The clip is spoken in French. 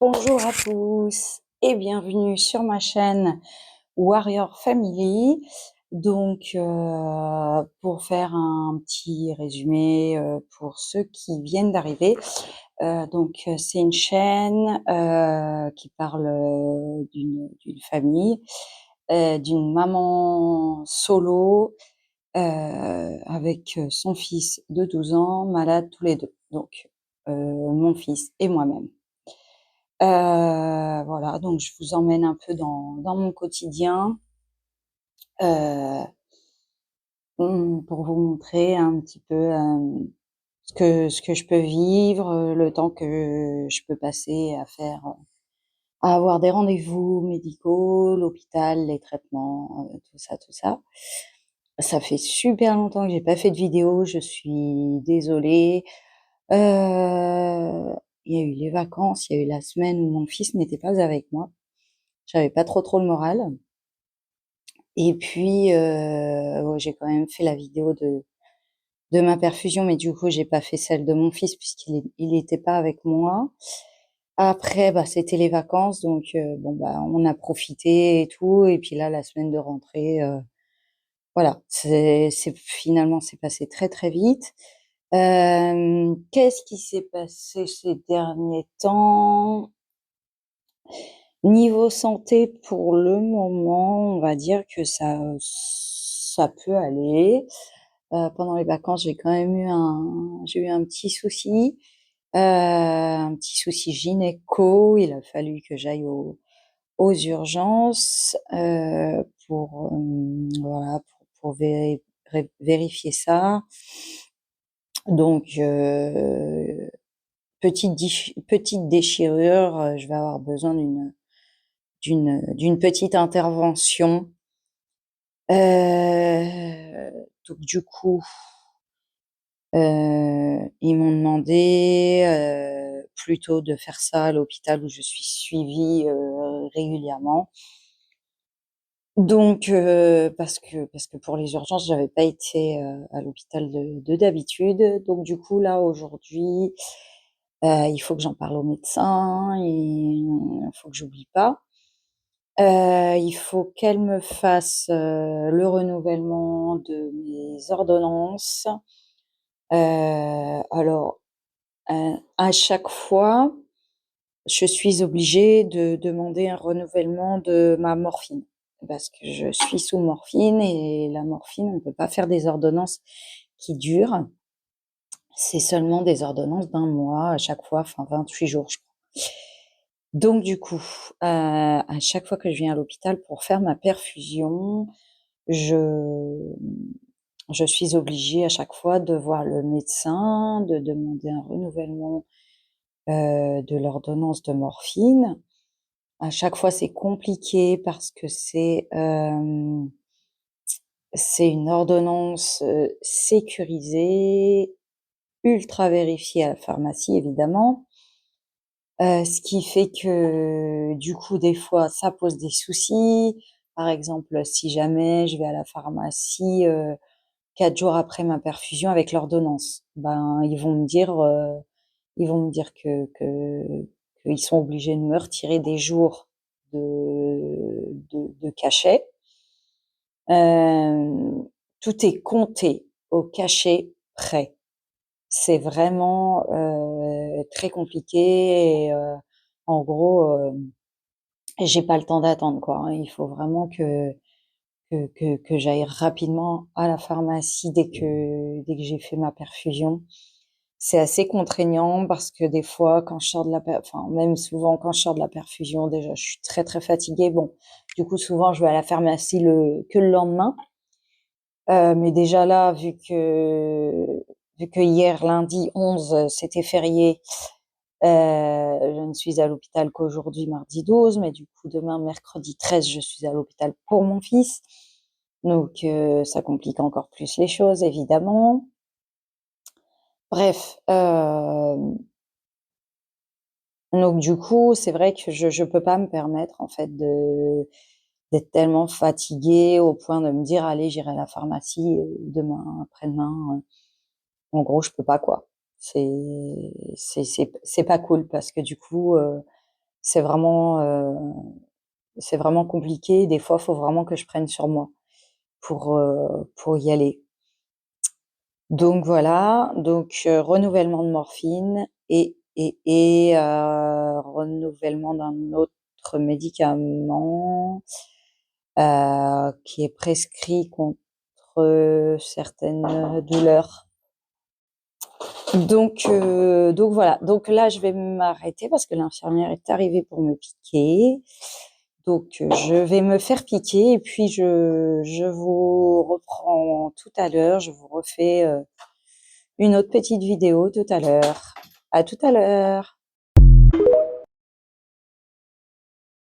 Bonjour à tous et bienvenue sur ma chaîne Warrior Family. Donc, pour faire un petit résumé pour ceux qui viennent d'arriver, c'est une chaîne qui parle d'une famille, d'une maman solo avec son fils de 12 ans, malade tous les deux. Donc, mon fils et moi-même. Voilà, donc je vous emmène un peu dans mon quotidien, heu, pour vous montrer un petit peu, ce que je peux vivre, le temps que je peux passer à faire, à avoir des rendez-vous médicaux, l'hôpital, les traitements, tout ça, tout ça. Ça fait super longtemps que j'ai pas fait de vidéo, je suis désolée. Il y a eu les vacances, il y a eu la semaine où mon fils n'était pas avec moi. J'avais pas trop le moral et puis, ouais, j'ai quand même fait la vidéo de ma perfusion, mais du coup, j'ai pas fait celle de mon fils puisqu'il était pas avec moi. Après, bah, c'était les vacances donc bon, bah, on a profité et tout et puis là, la semaine de rentrée, voilà, c'est passé très vite. Qu'est-ce qui s'est passé ces derniers temps? Niveau santé, pour le moment, on va dire que ça peut aller. Pendant les vacances, j'ai eu un petit souci, gynéco. Il a fallu que j'aille aux urgences, pour, voilà, pour vérifier ça. Donc, petite déchirure, je vais avoir besoin d'une petite intervention. Donc du coup, ils m'ont demandé, plutôt de faire ça à l'hôpital où je suis suivie, régulièrement. Donc parce que pour les urgences, j'avais pas été, à l'hôpital de d'habitude. Donc du coup, là, aujourd'hui, il faut que j'en parle au médecin et il faut que j'oublie pas. Il faut qu'elle me fasse, le renouvellement de mes ordonnances. Alors, à chaque fois, je suis obligée de demander un renouvellement de ma morphine parce que je suis sous morphine et la morphine, on peut pas faire des ordonnances qui durent. C'est seulement des ordonnances d'1 mois à chaque fois, enfin 28 jours, je crois. Donc du coup, à chaque fois que je viens à l'hôpital pour faire ma perfusion, je je suis obligée à chaque fois de voir le médecin, de demander un renouvellement, de l'ordonnance de morphine. À chaque fois, c'est compliqué parce que c'est une ordonnance, sécurisée, ultra vérifiée à la pharmacie évidemment. Ce qui fait que, du coup, des fois, ça pose des soucis. Par exemple, si jamais je vais à la pharmacie, 4 jours après ma perfusion avec l'ordonnance, ben, ils vont me dire qu'ils sont obligés de me retirer des jours de cachet. Tout est compté au cachet près. C'est vraiment, très compliqué et en gros, j'ai pas le temps d'attendre, quoi, hein. Il faut vraiment que j'aille rapidement à la pharmacie dès que j'ai fait ma perfusion. C'est assez contraignant parce que des fois quand je sors de la per enfin même souvent quand je sors de la perfusion, déjà je suis très fatiguée. Bon, du coup souvent je vais à la pharmacie que le lendemain. Mais déjà là, vu que hier lundi 11, c'était férié, je ne suis à l'hôpital qu'aujourd'hui mardi 12, mais du coup demain mercredi 13, je suis à l'hôpital pour mon fils. Donc ça complique encore plus les choses évidemment. Bref, donc du coup, c'est vrai que je peux pas me permettre en fait d'être tellement fatiguée au point de me dire: «Allez, j'irai à la pharmacie, demain, après-demain». En gros, je peux pas, quoi. C'est pas cool parce que du coup, c'est vraiment compliqué. Des fois, il faut vraiment que je prenne sur moi pour y aller. Donc voilà, donc renouvellement de morphine et renouvellement d'un autre médicament, qui est prescrit contre certaines douleurs. Donc voilà, donc là, je vais m'arrêter parce que l'infirmière est arrivée pour me piquer. Donc je vais me faire piquer et puis je vous reprends tout à l'heure. Je vous refais une autre petite vidéo tout à l'heure. À tout à l'heure.